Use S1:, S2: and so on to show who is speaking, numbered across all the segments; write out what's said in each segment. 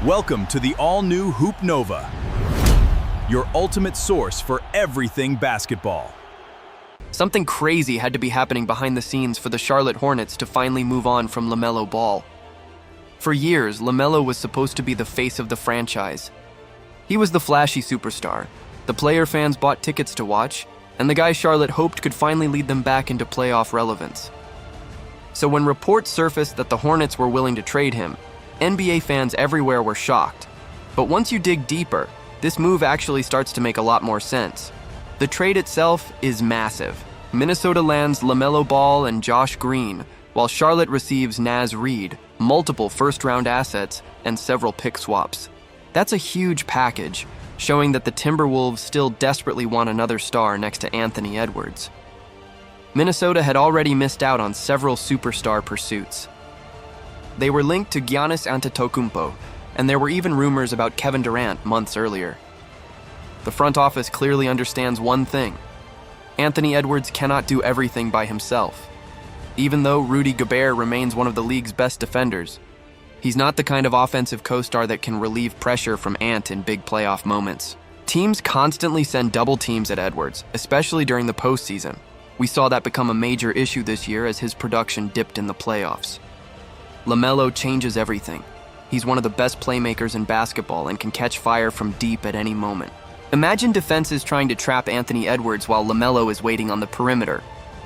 S1: Welcome to the all-new Hoop Nova, your ultimate source for everything basketball.
S2: Something crazy had to be happening behind the scenes for the Charlotte Hornets to finally move on from LaMelo Ball. For years, LaMelo was supposed to be the face of the franchise. He was the flashy superstar, the player fans bought tickets to watch, and the guy Charlotte hoped could finally lead them back into playoff relevance. So when reports surfaced that the Hornets were willing to trade him, NBA fans everywhere were shocked. But once you dig deeper, this move actually starts to make a lot more sense. The trade itself is massive. Minnesota lands LaMelo Ball and Josh Green, while Charlotte receives Naz Reid, multiple first-round assets, and several pick swaps. That's a huge package, showing that the Timberwolves still desperately want another star next to Anthony Edwards. Minnesota had already missed out on several superstar pursuits. They were linked to Giannis Antetokounmpo, and there were even rumors about Kevin Durant months earlier. The front office clearly understands one thing: Anthony Edwards cannot do everything by himself. Even though Rudy Gobert remains one of the league's best defenders, he's not the kind of offensive co-star that can relieve pressure from Ant in big playoff moments. Teams constantly send double teams at Edwards, especially during the postseason. We saw that become a major issue this year as his production dipped in the playoffs. LaMelo changes everything. He's one of the best playmakers in basketball and can catch fire from deep at any moment. Imagine defenses trying to trap Anthony Edwards while LaMelo is waiting on the perimeter.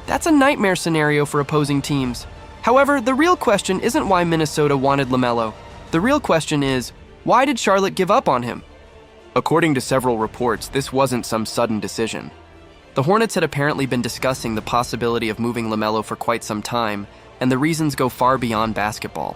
S2: That's a nightmare scenario for opposing teams. However, the real question isn't why Minnesota wanted LaMelo. The real question is, why did Charlotte give up on him? According to several reports, this wasn't some sudden decision. The Hornets had apparently been discussing the possibility of moving LaMelo for quite some time, and the reasons go far beyond basketball.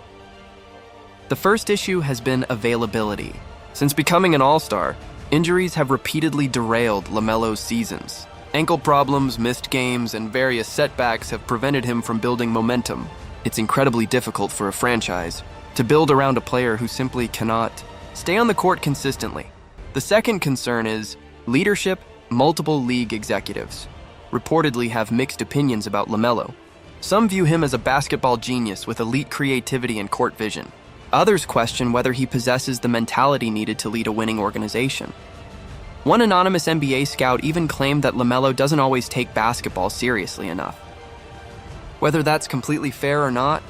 S2: The first issue has been availability. Since becoming an all-star, injuries have repeatedly derailed LaMelo's seasons. Ankle problems, missed games, and various setbacks have prevented him from building momentum. It's incredibly difficult for a franchise to build around a player who simply cannot stay on the court consistently. The second concern is leadership. Multiple league executives reportedly have mixed opinions about LaMelo. Some view him as a basketball genius with elite creativity and court vision. Others question whether he possesses the mentality needed to lead a winning organization. One anonymous NBA scout even claimed that LaMelo doesn't always take basketball seriously enough. Whether that's completely fair or not,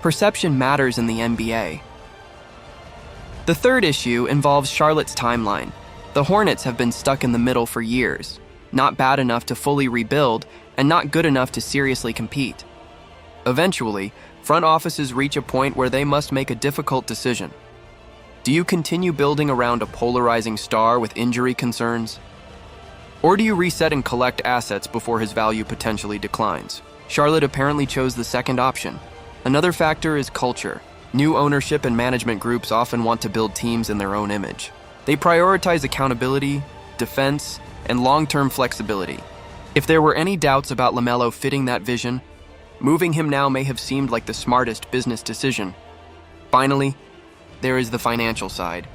S2: perception matters in the NBA. The third issue involves Charlotte's timeline. The Hornets have been stuck in the middle for years, not bad enough to fully rebuild and not good enough to seriously compete. Eventually, front offices reach a point where they must make a difficult decision. Do you continue building around a polarizing star with injury concerns? Or do you reset and collect assets before his value potentially declines? Charlotte apparently chose the second option. Another factor is culture. New ownership and management groups often want to build teams in their own image. They prioritize accountability, defense, and long-term flexibility. If there were any doubts about LaMelo fitting that vision, moving him now may have seemed like the smartest business decision. Finally, there is the financial side.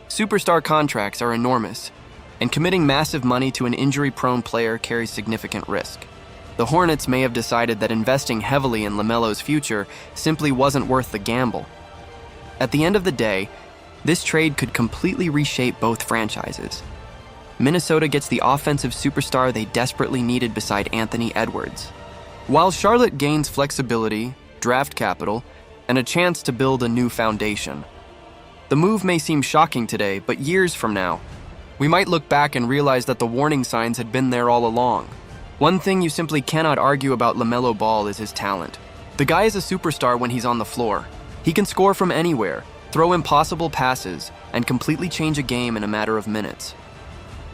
S2: Superstar contracts are enormous, and committing massive money to an injury-prone player carries significant risk. The Hornets may have decided that investing heavily in LaMelo's future simply wasn't worth the gamble. At the end of the day, this trade could completely reshape both franchises. Minnesota gets the offensive superstar they desperately needed beside Anthony Edwards, while Charlotte gains flexibility, draft capital, and a chance to build a new foundation. The move may seem shocking today, but years from now, we might look back and realize that the warning signs had been there all along. One thing you simply cannot argue about LaMelo Ball is his talent. The guy is a superstar when he's on the floor. He can score from anywhere, throw impossible passes, and completely change a game in a matter of minutes.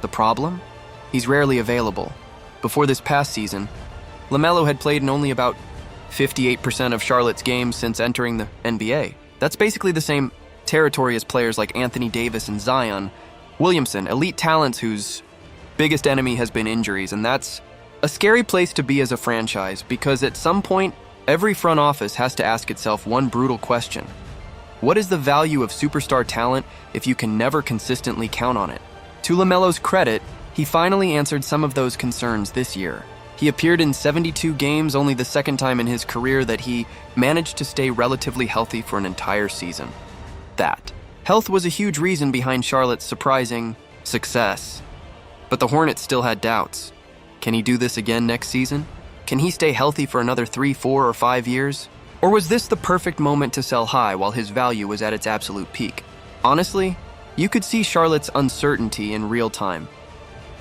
S2: The problem? He's rarely available. Before this past season, LaMelo had played in only about 58% of Charlotte's games since entering the NBA. That's basically the same territory as players like Anthony Davis and Zion Williamson, elite talents whose biggest enemy has been injuries, and that's a scary place to be as a franchise because at some point, every front office has to ask itself one brutal question. What is the value of superstar talent if you can never consistently count on it? To LaMelo's credit, he finally answered some of those concerns this year. He appeared in 72 games, only the second time in his career that he managed to stay relatively healthy for an entire season. That Health was a huge reason behind Charlotte's surprising success. But the Hornets still had doubts. Can he do this again next season? Can he stay healthy for another 3, 4, or 5 years? Or was this the perfect moment to sell high while his value was at its absolute peak? Honestly, you could see Charlotte's uncertainty in real time.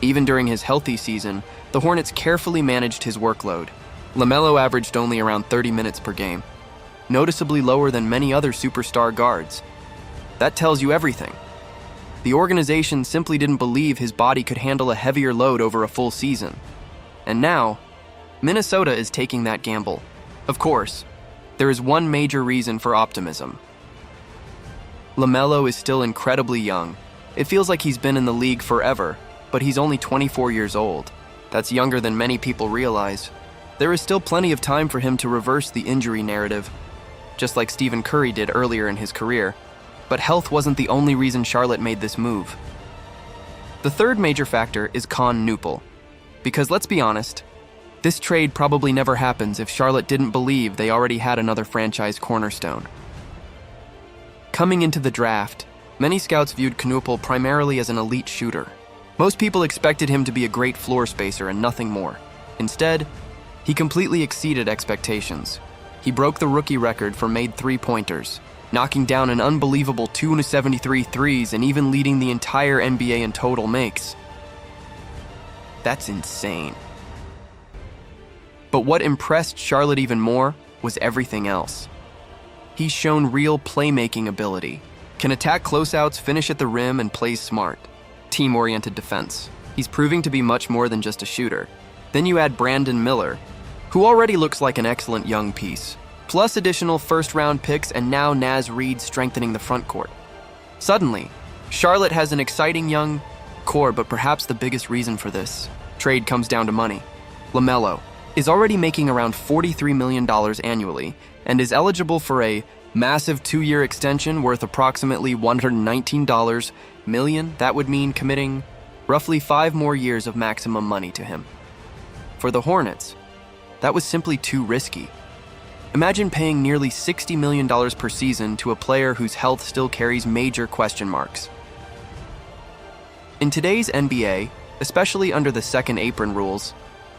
S2: Even during his healthy season, the Hornets carefully managed his workload. LaMelo averaged only around 30 minutes per game, noticeably lower than many other superstar guards. That tells you everything. The organization simply didn't believe his body could handle a heavier load over a full season. And now, Minnesota is taking that gamble. Of course, there is one major reason for optimism. LaMelo is still incredibly young. It feels like he's been in the league forever, but he's only 24 years old. That's younger than many people realize. There is still plenty of time for him to reverse the injury narrative, just like Stephen Curry did earlier in his career. But health wasn't the only reason Charlotte made this move. The third major factor is Knueppel. Because let's be honest, this trade probably never happens if Charlotte didn't believe they already had another franchise cornerstone. Coming into the draft, many scouts viewed Knueppel primarily as an elite shooter. Most people expected him to be a great floor spacer and nothing more. Instead, he completely exceeded expectations. He broke the rookie record for made three-pointers, knocking down an unbelievable 273 threes and even leading the entire NBA in total makes. That's insane. But what impressed Charlotte even more was everything else. He's shown real playmaking ability, can attack closeouts, finish at the rim, and plays smart. Team-oriented defense. He's proving to be much more than just a shooter. Then you add Brandon Miller, who already looks like an excellent young piece, plus additional first-round picks and now Naz Reid strengthening the front court. Suddenly, Charlotte has an exciting young core, but perhaps the biggest reason for this trade comes down to money. LaMelo is already making around $43 million annually and is eligible for a massive 2-year extension worth approximately $119 million. That would mean committing roughly 5 more years of maximum money to him. For the Hornets, that was simply too risky. Imagine paying nearly $60 million per season to a player whose health still carries major question marks. In today's NBA, especially under the second apron rules,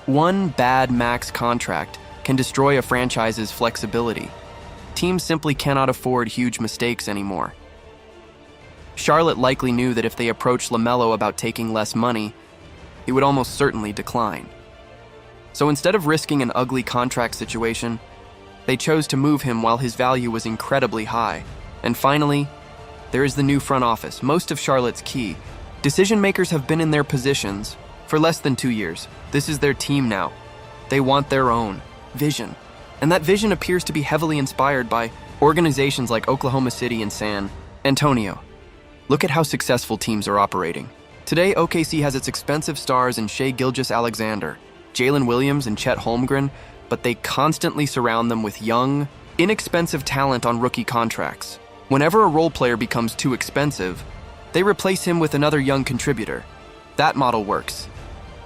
S2: one bad max contract can destroy a franchise's flexibility. Teams simply cannot afford huge mistakes anymore. Charlotte likely knew that if they approached LaMelo about taking less money, he would almost certainly decline. So instead of risking an ugly contract situation, they chose to move him while his value was incredibly high. And finally, there is the new front office, most of Charlotte's key. Decision makers have been in their positions for less than 2 years. This is their team now. They want their own vision. And that vision appears to be heavily inspired by organizations like Oklahoma City and San Antonio. Look at how successful teams are operating. Today, OKC has its expensive stars in Shai Gilgeous-Alexander, Jalen Williams, and Chet Holmgren, but they constantly surround them with young, inexpensive talent on rookie contracts. Whenever a role player becomes too expensive, they replace him with another young contributor. That model works.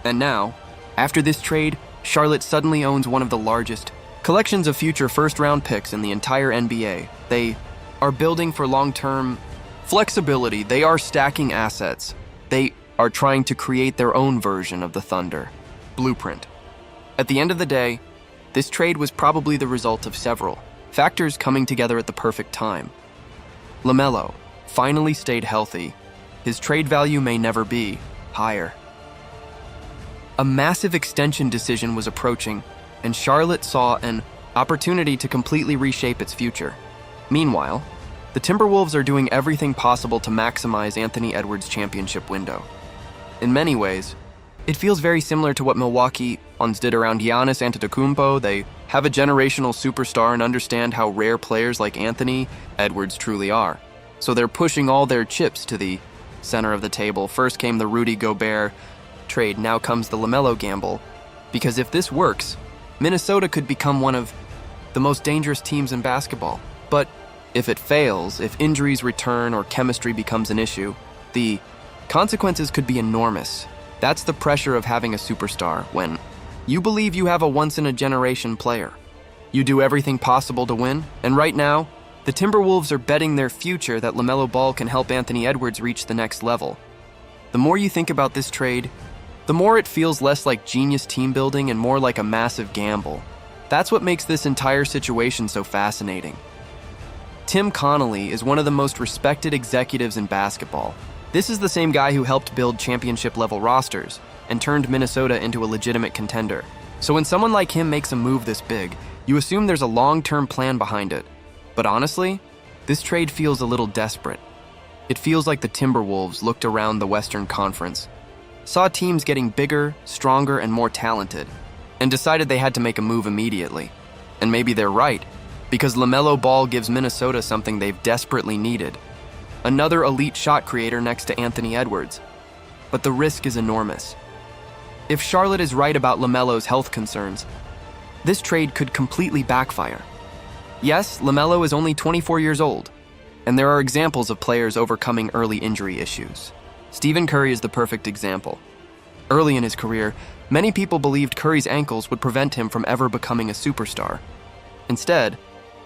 S2: And now, after this trade, Charlotte suddenly owns one of the largest collections of future first-round picks in the entire NBA. They are building for long-term flexibility. They are stacking assets. They are trying to create their own version of the Thunder blueprint. At the end of the day, this trade was probably the result of several factors coming together at the perfect time. LaMelo finally stayed healthy. His trade value may never be higher. A massive extension decision was approaching, and Charlotte saw an opportunity to completely reshape its future. Meanwhile, the Timberwolves are doing everything possible to maximize Anthony Edwards' championship window. In many ways, it feels very similar to what Milwaukee once did around Giannis Antetokounmpo. They have a generational superstar and understand how rare players like Anthony Edwards truly are. So they're pushing all their chips to the center of the table. First came the Rudy Gobert trade, now comes the LaMelo gamble. Because if this works, Minnesota could become one of the most dangerous teams in basketball. But if it fails, if injuries return or chemistry becomes an issue, the consequences could be enormous. That's the pressure of having a superstar when you believe you have a once-in-a-generation player. You do everything possible to win, and right now, The Timberwolves are betting their future that LaMelo Ball can help Anthony Edwards reach the next level. The more you think about this trade, the more it feels less like genius team building and more like a massive gamble. That's what makes this entire situation so fascinating. Tim Connolly is one of the most respected executives in basketball. This is the same guy who helped build championship-level rosters and turned Minnesota into a legitimate contender. So when someone like him makes a move this big, you assume there's a long-term plan behind it. But honestly, this trade feels a little desperate. It feels like the Timberwolves looked around the Western Conference, saw teams getting bigger, stronger, and more talented, and decided they had to make a move immediately. And maybe they're right, because LaMelo Ball gives Minnesota something they've desperately needed. Another elite shot creator next to Anthony Edwards. But the risk is enormous. If Charlotte is right about LaMelo's health concerns, this trade could completely backfire. Yes, LaMelo is only 24 years old, and there are examples of players overcoming early injury issues. Stephen Curry is the perfect example. Early in his career, many people believed Curry's ankles would prevent him from ever becoming a superstar. Instead,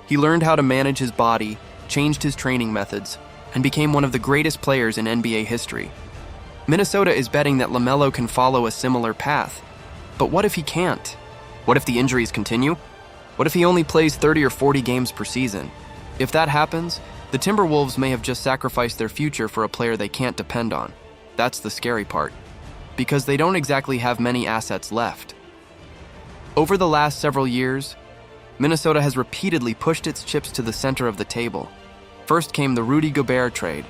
S2: he learned how to manage his body, changed his training methods, and became one of the greatest players in NBA history. Minnesota is betting that LaMelo can follow a similar path. But what if he can't? What if the injuries continue? What if he only plays 30 or 40 games per season? If that happens, the Timberwolves may have just sacrificed their future for a player they can't depend on. That's the scary part, because they don't exactly have many assets left. Over the last several years, Minnesota has repeatedly pushed its chips to the center of the table. First came the Rudy Gobert trade,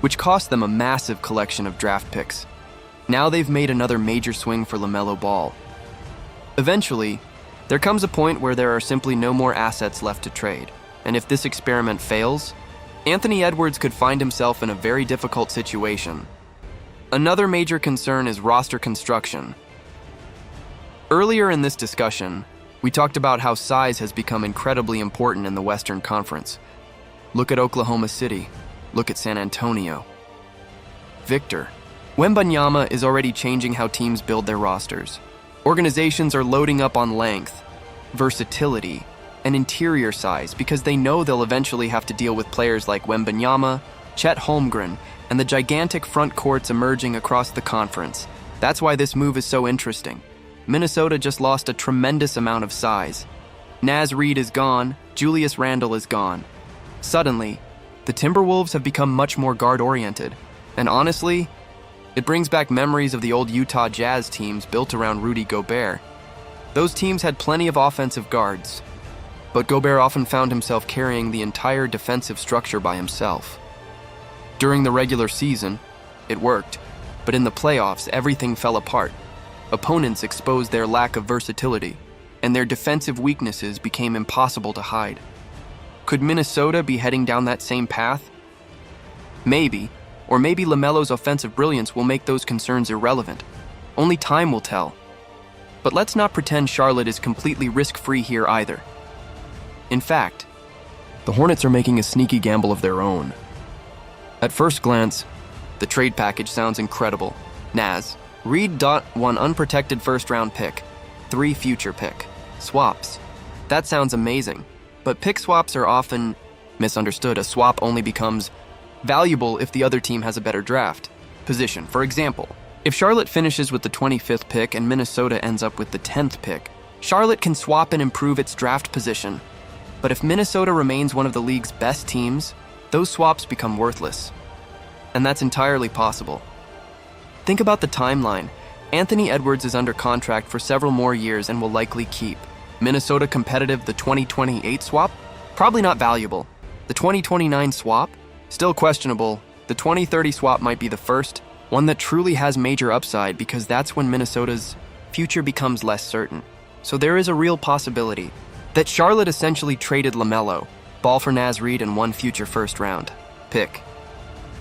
S2: which cost them a massive collection of draft picks. Now they've made another major swing for LaMelo Ball. Eventually, there comes a point where there are simply no more assets left to trade, and if this experiment fails, Anthony Edwards could find himself in a very difficult situation. Another major concern is roster construction. Earlier in this discussion, we talked about how size has become incredibly important in the Western Conference. Look at Oklahoma City. Look at San Antonio. Victor Wembanyama is already changing how teams build their rosters. Organizations are loading up on length, versatility, and interior size because they know they'll eventually have to deal with players like Wembanyama, Chet Holmgren, and the gigantic front courts emerging across the conference. That's why this move is so interesting. Minnesota just lost a tremendous amount of size. Naz Reid is gone, Julius Randle is gone. Suddenly, the Timberwolves have become much more guard-oriented, and honestly, it brings back memories of the old Utah Jazz teams built around Rudy Gobert. Those teams had plenty of offensive guards, but Gobert often found himself carrying the entire defensive structure by himself. During the regular season, it worked, but in the playoffs, everything fell apart. Opponents exposed their lack of versatility, and their defensive weaknesses became impossible to hide. Could Minnesota be heading down that same path? Maybe. Or maybe LaMelo's offensive brilliance will make those concerns irrelevant. Only time will tell. But let's not pretend Charlotte is completely risk-free here either. In fact, the Hornets are making a sneaky gamble of their own. At first glance, the trade package sounds incredible. Naz, Reid. 1 unprotected first-round pick, 3 future pick. Swaps. That sounds amazing. But pick swaps are often misunderstood. A swap only becomes valuable if the other team has a better draft position. For example, if Charlotte finishes with the 25th pick and Minnesota ends up with the 10th pick, Charlotte can swap and improve its draft position. But if Minnesota remains one of the league's best teams, those swaps become worthless. And that's entirely possible. Think about the timeline. Anthony Edwards is under contract for several more years and will likely keep. Minnesota competitive, the 2028 swap? Probably not valuable. The 2029 swap? Still questionable. The 2030 swap might be the first, one that truly has major upside because that's when Minnesota's future becomes less certain. So there is a real possibility that Charlotte essentially traded LaMelo, Ball for Naz Reid, and 1 future first-round pick.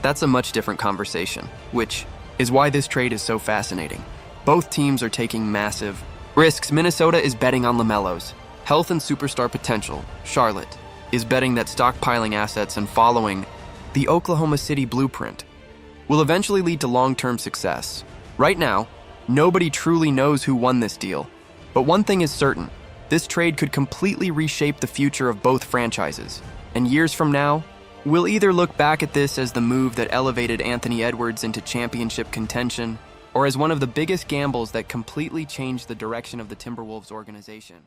S2: That's a much different conversation, which is why this trade is so fascinating. Both teams are taking massive risks. Minnesota is betting on LaMelo's health and superstar potential. Charlotte is betting that stockpiling assets and following the Oklahoma City blueprint will eventually lead to long-term success. Right now, nobody truly knows who won this deal. But one thing is certain, this trade could completely reshape the future of both franchises. And years from now, we'll either look back at this as the move that elevated Anthony Edwards into championship contention, or as one of the biggest gambles that completely changed the direction of the Timberwolves organization.